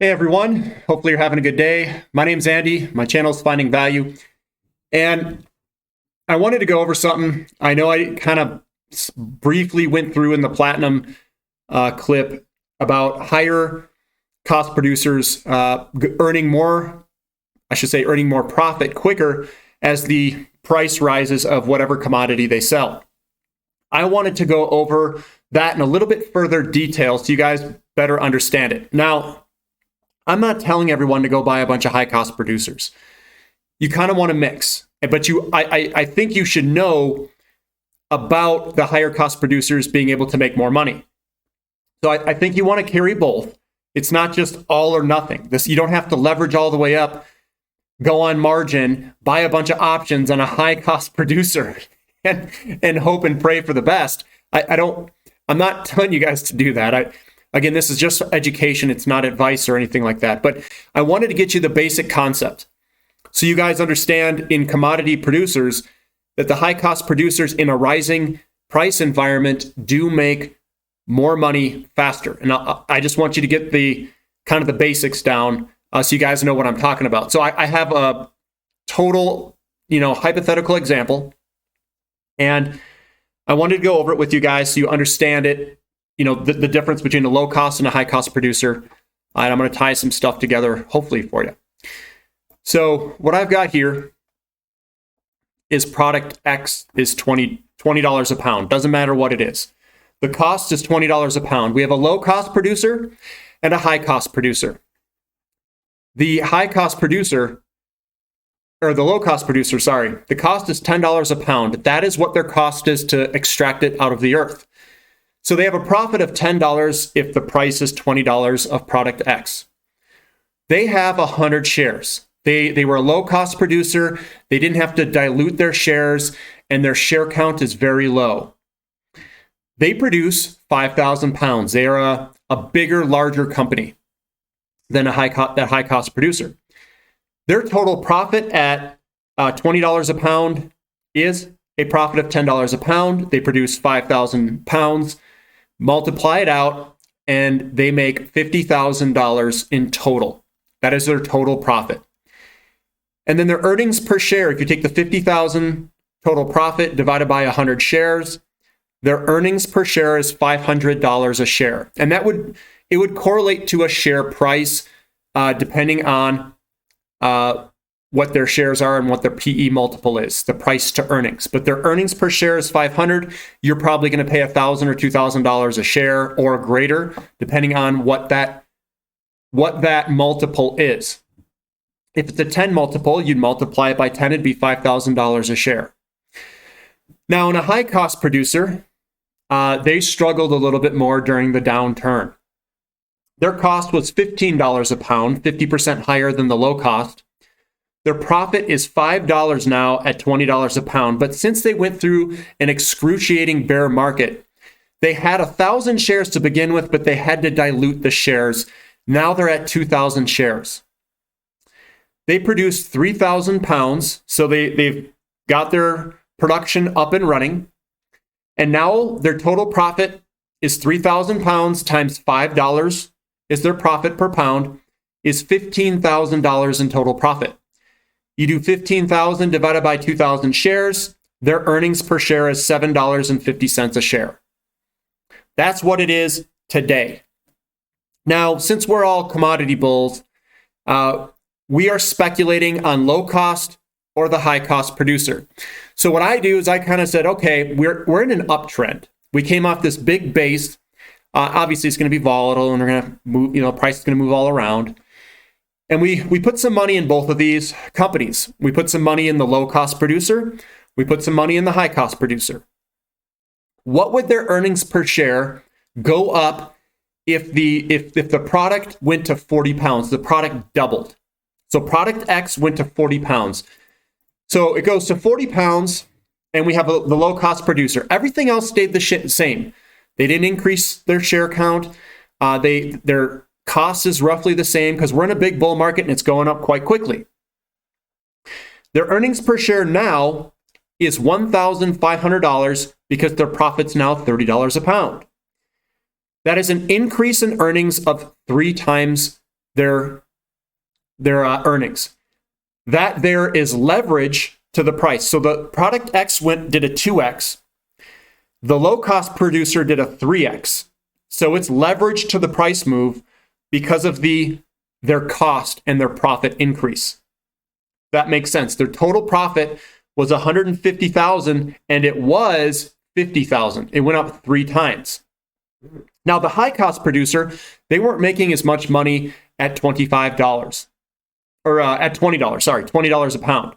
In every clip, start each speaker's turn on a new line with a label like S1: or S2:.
S1: Hey everyone, hopefully you're having a good day. My name's Andy, my channel is Finding Value, and I wanted to go over something. I know I kind of briefly went through in the platinum clip about higher cost producers earning more profit quicker as the price rises of whatever commodity they sell. I wanted to go over that in a little bit further detail so you guys better understand it. Now, I'm not telling everyone to go buy a bunch of high-cost producers. You kind of want to mix, but I think you should know about the higher-cost producers being able to make more money. So I think you want to carry both. It's not just all or nothing. You don't have to leverage all the way up, go on margin, buy a bunch of options on a high-cost producer, and hope and pray for the best. I'm not telling you guys to do that. Again, this is just education. It's not advice or anything like that. But I wanted to get you the basic concept so you guys understand in commodity producers that the high-cost producers in a rising price environment do make more money faster. And I just want you to get the kind of the basics down so you guys know what I'm talking about. So I have a total, hypothetical example, and I wanted to go over it with you guys so you understand it. The difference between a low cost and a high cost producer. And I'm going to tie some stuff together, hopefully for you. So what I've got here is product X is $20 a pound. Doesn't matter what it is. The cost is $20 a pound. We have a low cost producer and a high cost producer. The low cost producer, the cost is $10 a pound. That is what their cost is to extract it out of the earth. So they have a profit of $10 if the price is $20 of product X. They have 100 shares. They were a low-cost producer. They didn't have to dilute their shares, and their share count is very low. They produce 5,000 pounds. They are a bigger, larger company than that high-cost producer. Their total profit at $20 a pound is a profit of $10 a pound. They produce 5,000 pounds. Multiply it out, and they make $50,000 in total. That is their total profit. And then their earnings per share, if you take the 50,000 total profit divided by 100 shares, their earnings per share is $500 a share. And it would correlate to a share price depending on what their shares are and what their PE multiple is, the price to earnings. But their earnings per share is $500. You're probably going to pay $1,000 or $2,000 a share or greater, depending on what that multiple is. If it's a 10 multiple, you'd multiply it by 10, it'd be $5,000 a share. Now, in a high-cost producer, they struggled a little bit more during the downturn. Their cost was $15 a pound, 50% higher than the low cost. Their profit is $5 now at $20 a pound. But since they went through an excruciating bear market, they had 1,000 shares to begin with, but they had to dilute the shares. Now they're at 2,000 shares. They produced 3,000 pounds, so they've got their production up and running. And now their total profit is 3,000 pounds times $5 is their profit per pound, is $15,000 in total profit. You do 15,000 divided by 2,000 shares, their earnings per share is $7.50 a share. That's what it is today. Now, since we're all commodity bulls, we are speculating on low cost or the high cost producer. So what I do is I kind of said, okay, we're in an uptrend. We came off this big base. Obviously, it's going to be volatile, and we're going to move. Price is going to move all around. And we put some money in both of these companies. We put some money in the low-cost producer. We put some money in the high-cost producer. What would their earnings per share go up if the product went to 40 pounds? The product doubled. So product X went to 40 pounds. So it goes to 40 pounds, and we have the low-cost producer. Everything else stayed the same. They didn't increase their share count. Their cost is roughly the same because we're in a big bull market and it's going up quite quickly. Their earnings per share now is $1,500 because their profit's now $30 a pound. That is an increase in earnings of 3 times their earnings. That there is leverage to the price. So the product X did a 2x. The low-cost producer did a 3x. So it's leverage to the price move because of their cost and their profit increase. That makes sense. Their total profit was $150,000 and it was $50,000. It went up 3 times. Now the high-cost producer, they weren't making as much money at $25 or at $20. Sorry, $20 a pound.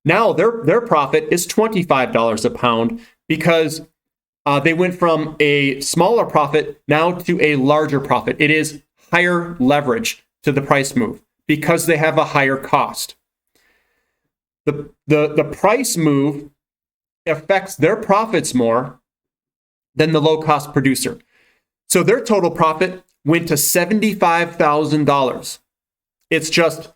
S1: Now their profit is $25 a pound because they went from a smaller profit now to a larger profit. It is higher leverage to the price move because they have a higher cost. The price move affects their profits more than the low-cost producer. So their total profit went to $75,000. It's just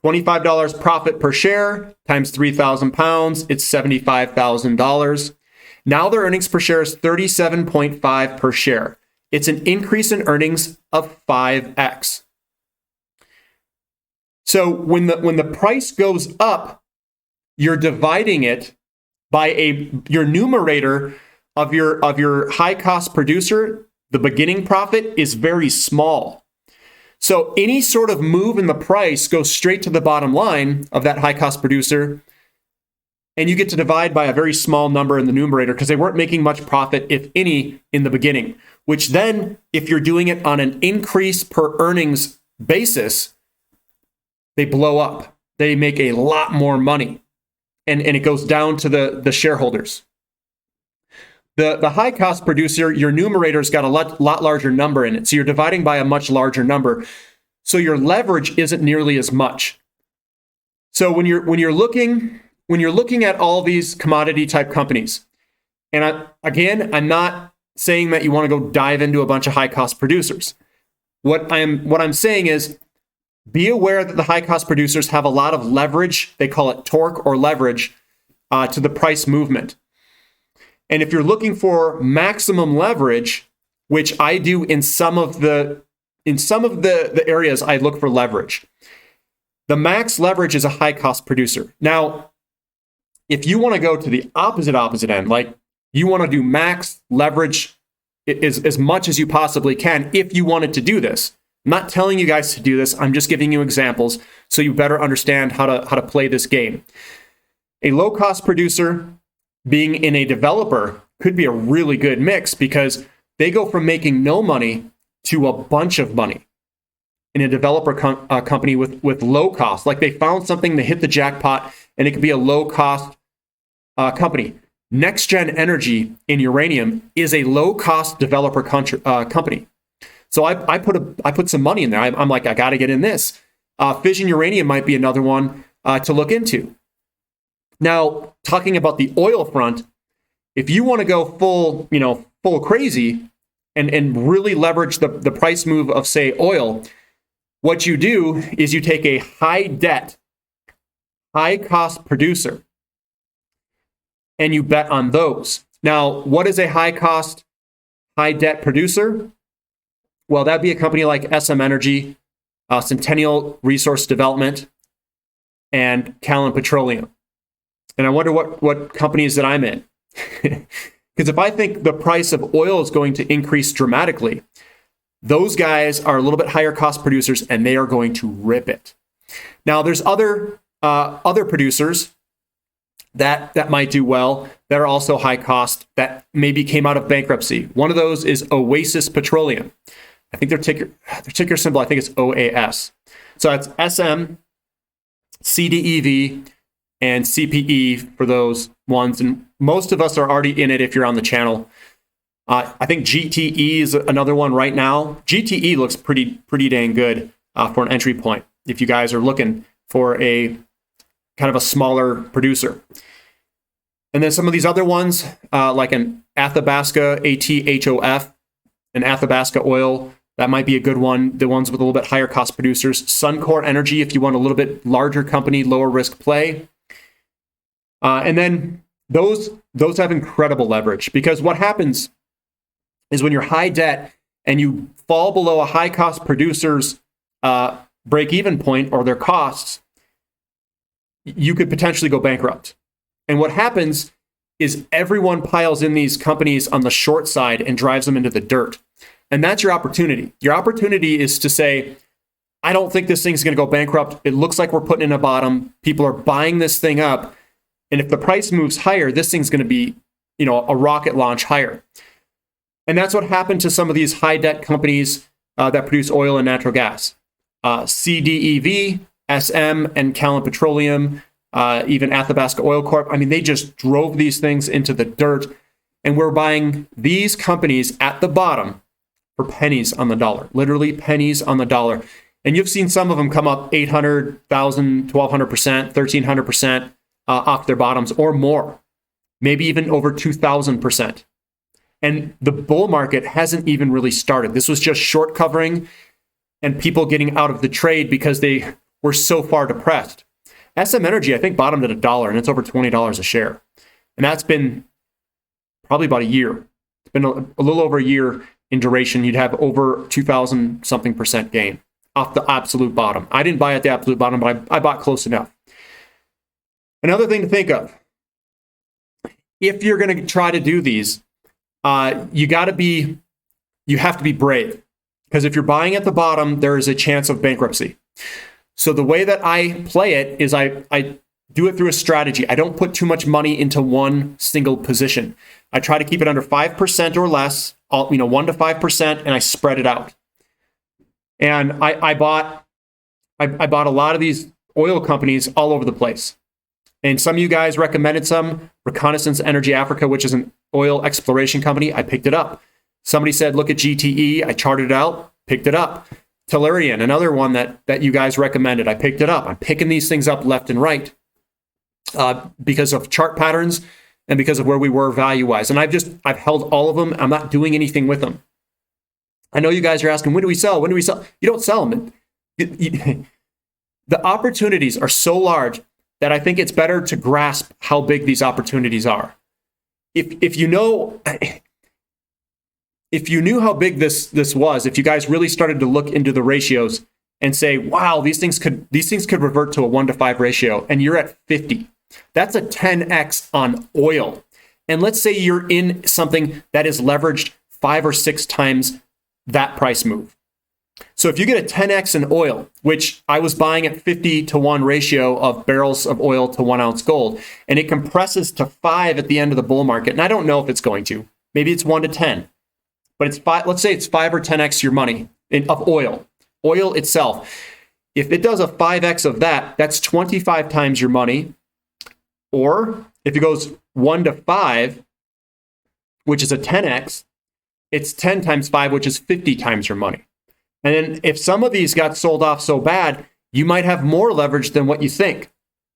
S1: $25 profit per share times 3,000 pounds. It's $75,000. Now their earnings per share is 37.5 per share. It's an increase in earnings of 5x. So when the price goes up, you're dividing it by your numerator of your high cost producer. The beginning profit is very small. So any sort of move in the price goes straight to the bottom line of that high cost producer. And you get to divide by a very small number in the numerator because they weren't making much profit, if any, in the beginning, which then, if you're doing it on an increase per earnings basis, they blow up. They make a lot more money. And it goes down to the shareholders. The high cost producer, your numerator's got a lot larger number in it. So you're dividing by a much larger number. So your leverage isn't nearly as much. So when you're looking at all these commodity type companies, and I'm not saying that you want to go dive into a bunch of high cost producers. What I'm saying is be aware that the high cost producers have a lot of leverage. They call it torque or leverage to the price movement. And if you're looking for maximum leverage, which I do in some of the areas I look for leverage, the max leverage is a high cost producer. Now, if you want to go to the opposite end, like you want to do max leverage as much as you possibly can, if you wanted to do this. I'm not telling you guys to do this. I'm just giving you examples so you better understand how to play this game. A low-cost producer being in a developer could be a really good mix because they go from making no money to a bunch of money in a developer company with low cost. Like they found something, they hit the jackpot, and it could be a low-cost company. Next Gen Energy in uranium is a low-cost developer company. So I put some money in there. I'm like, I got to get in this. Fission uranium might be another one to look into. Now, talking about the oil front, if you want to go full crazy and really leverage the price move of, say, oil, what you do is you take a high debt, high cost producer, and you bet on those. Now, what is a high cost, high debt producer? Well, that'd be a company like SM Energy, Centennial Resource Development, and Callon Petroleum. And I wonder what companies that I'm in. Because if I think the price of oil is going to increase dramatically, those guys are a little bit higher cost producers and they are going to rip it. Now, there's other producers that might do well that are also high cost that maybe came out of bankruptcy. One of those is Oasis Petroleum. I think their ticker symbol, I think it's OAS. So that's SM, CDEV, and CPE for those ones. And most of us are already in it if you're on the channel. I think GTE is another one right now. GTE looks pretty dang good for an entry point if you guys are looking for a kind of a smaller producer. And then some of these other ones, like an Athabasca, ATHOF, an Athabasca Oil, that might be a good one. The ones with a little bit higher cost producers. Suncor Energy, if you want a little bit larger company, lower risk play. And then those have incredible leverage because what happens is when you're high debt and you fall below a high cost producer's break-even point or their costs, you could potentially go bankrupt. And what happens is everyone piles in these companies on the short side and drives them into the dirt. And that's your opportunity. Your opportunity is to say, I don't think this thing's going to go bankrupt. It looks like we're putting in a bottom. People are buying this thing up. And if the price moves higher, this thing's going to be, a rocket launch higher. And that's what happened to some of these high debt companies that produce oil and natural gas. CDEV, SM, and Callon Petroleum, even Athabasca Oil Corp. I mean, they just drove these things into the dirt. And we're buying these companies at the bottom for pennies on the dollar, literally pennies on the dollar. And you've seen some of them come up 800,000, 1,200%, 1,300% off their bottoms or more, maybe even over 2,000%. And the bull market hasn't even really started. This was just short covering and people getting out of the trade because they were so far depressed. SM Energy, I think, bottomed at $1 and it's over $20 a share. And that's been probably about a year. It's been a little over a year in duration. You'd have over 2,000 something percent gain off the absolute bottom. I didn't buy at the absolute bottom, but I bought close enough. Another thing to think of, if you're going to try to do these, you have to be brave, because if you're buying at the bottom, there is a chance of bankruptcy. So the way that I play it is I do it through a strategy. I don't put too much money into one single position. I try to keep it under 5% or less, 1 to 5%, and I spread it out. And I bought a lot of these oil companies all over the place. And some of you guys recommended some. Reconnaissance Energy Africa, which is an oil exploration company, I picked it up. Somebody said, look at GTE. I charted it out, picked it up. Tellurian, another one that you guys recommended, I picked it up. I'm picking these things up left and right because of chart patterns and because of where we were value-wise. And I've held all of them. I'm not doing anything with them. I know you guys are asking, when do we sell? When do we sell? You don't sell them. The opportunities are so large that I think it's better to grasp how big these opportunities are. If you knew how big this was, if you guys really started to look into the ratios and say, wow, these things could revert to a 1-to-5 ratio, and you're at 50. That's a 10x on oil. And let's say you're in something that is leveraged 5 or 6 times that price move. So if you get a 10x in oil, which I was buying at 50-to-1 ratio of barrels of oil to 1 ounce gold, and it compresses to 5 at the end of the bull market, and I don't know if it's going to, maybe it's 1 to 10, but it's 5, let's say it's 5 or 10x your money of oil itself. If it does a 5x of that, that's 25 times your money. Or if it goes 1 to 5, which is a 10x, it's 10 times 5, which is 50 times your money. And then if some of these got sold off so bad, you might have more leverage than what you think,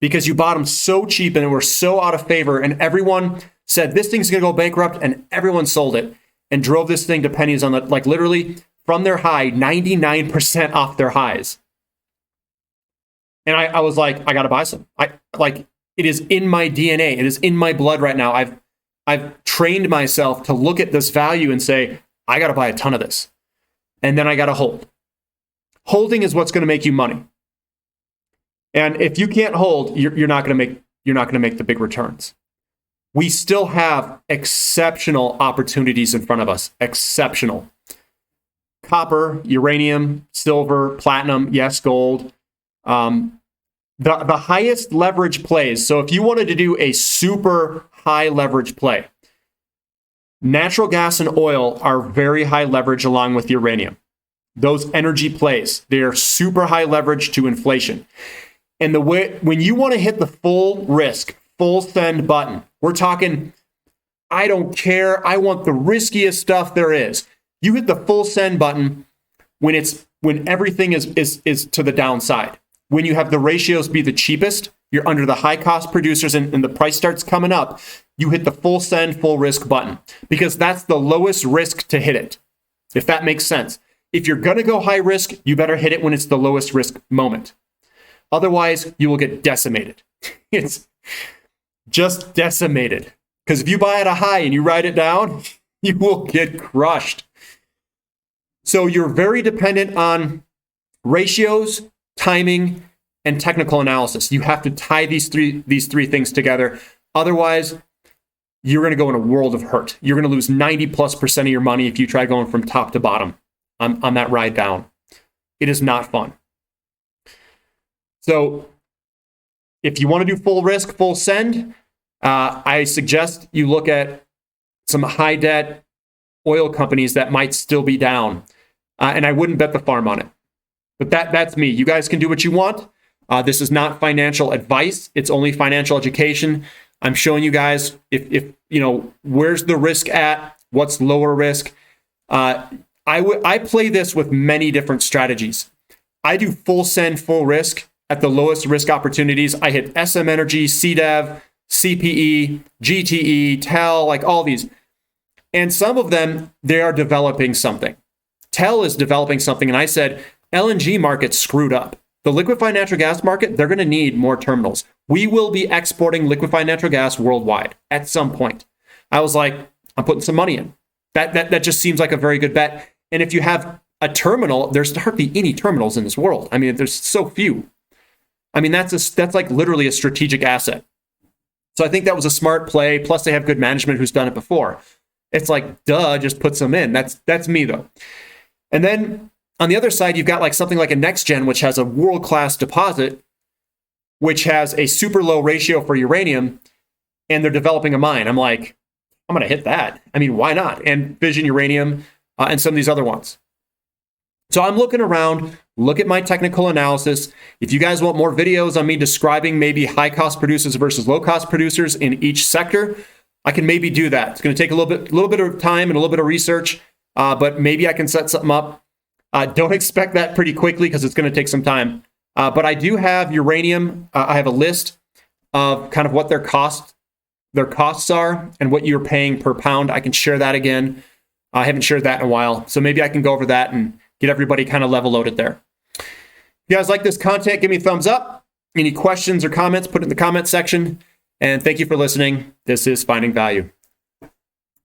S1: because you bought them so cheap and were so out of favor, and everyone said this thing's going to go bankrupt, and everyone sold it and drove this thing to pennies on the, like literally from their high, 99% off their highs. And I was like, I got to buy some. It is in my DNA. It is in my blood right now. I've trained myself to look at this value and say, I got to buy a ton of this. And then I got to hold. Holding is what's going to make you money. And if you can't hold, you're not going to make the big returns. We still have exceptional opportunities in front of us. Exceptional. Copper, uranium, silver, platinum, yes, gold. The highest leverage plays. So if you wanted to do a super high leverage play, natural gas and oil are very high leverage along with uranium. Those energy plays, they are super high leverage to inflation. And the way when you want to hit the full risk, full send button, we're talking, I don't care, I want the riskiest stuff there is. You hit the full send button when everything is to the downside. When you have the ratios be the cheapest, you're under the high cost producers and the price starts coming up, you hit the full send, full risk button, because that's the lowest risk to hit it, if that makes sense. If you're going to go high risk, you better hit it when it's the lowest risk moment. Otherwise, you will get decimated. It's just decimated. Because if you buy at a high and you ride it down, you will get crushed. So you're very dependent on Ratios, timing, and technical analysis. You have to tie these three things together. Otherwise, you're going to go in a world of hurt. You're going to lose 90+% of your money if you try going from top to bottom on that ride down. It is not fun. So if you want to do full risk, full send, I suggest you look at some high debt oil companies that might still be down. And I wouldn't bet the farm on it. But that's me. You guys can do what you want. This is not financial advice. It's only financial education. I'm showing you guys if where's the risk at, what's lower risk. I play this with many different strategies. I do full send, full risk at the lowest risk opportunities. I hit SM Energy, CDEV, CPE, GTE, TEL, like all these. And some of them, they are developing something. TEL is developing something. And I said, LNG market's screwed up. The liquefied natural gas market, they're going to need more terminals. We will be exporting liquefied natural gas worldwide at some point. I was like, I'm putting some money in. That just seems like a very good bet. And if you have a terminal, there's hardly any terminals in this world. I mean, there's so few. I mean, that's like literally a strategic asset. So I think that was a smart play. Plus, they have good management who's done it before. It's like, duh, just put some in. That's me, though. And then on the other side, you've got like something like a NextGen, which has a world-class deposit, which has a super low ratio for uranium, and they're developing a mine. I'm like, I'm going to hit that. I mean, why not? And Fission Uranium and some of these other ones. So I'm looking around, look at my technical analysis. If you guys want more videos on me describing maybe high-cost producers versus low-cost producers in each sector, I can maybe do that. It's going to take a little bit of time and a little bit of research, but maybe I can set something up. Don't expect that pretty quickly because it's going to take some time. But I do have uranium. I have a list of kind of what their costs are and what you're paying per pound. I can share that again. I haven't shared that in a while. So maybe I can go over that and get everybody kind of level loaded there. If you guys like this content, give me a thumbs up. Any questions or comments, put it in the comment section. And thank you for listening. This is Finding Value.